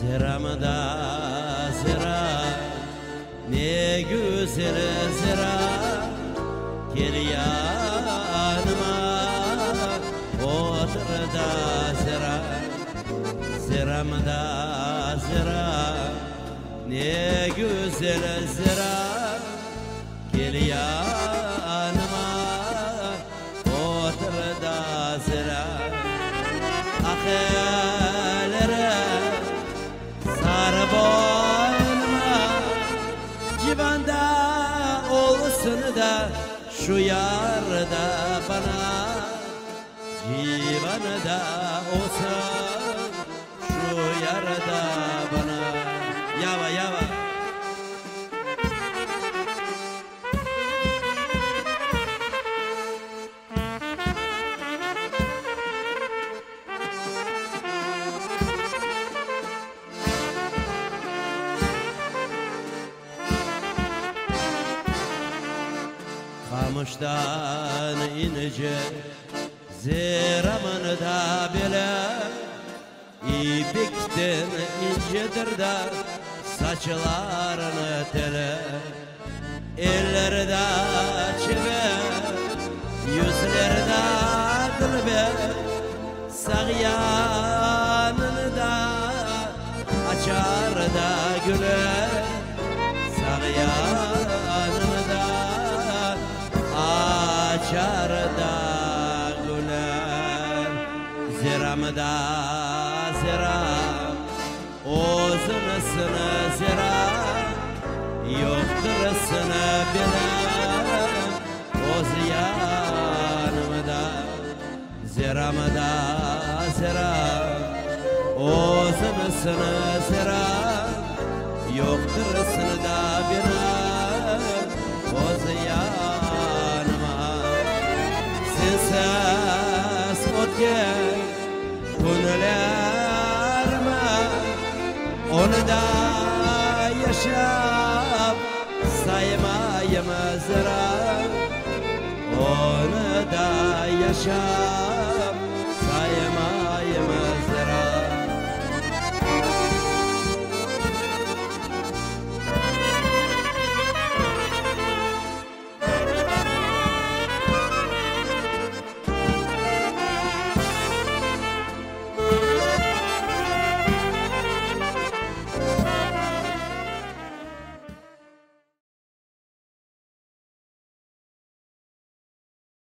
Ziramda zira, ne güzel zira. Gel yanıma, otur da zira. Ziramda zira, ne güzel zira. Gel yanıma, otur da zira. Akıllara sarı boynuma, civanda olsun da şu yarda bana. Civanda olsun şu yarda bana. Yava yava. Kamıştan ince ziramını da bile, İpekten incedir da saçlarını tele. Ellerde çive, yüzlerde dilber, sağyanını da açar da güler. Sağyanını da açar da güler. Ziramda zira, o'zinisini zira, yo'qtirisini bilan, o'zi yanimda. Ziramda zira, o'zinisini zira, yo'qtirisini da bilan, o'zi yanima. Sensiz o'tgan kunlarime, onu da yaşab saymayım zira, onu da yaşab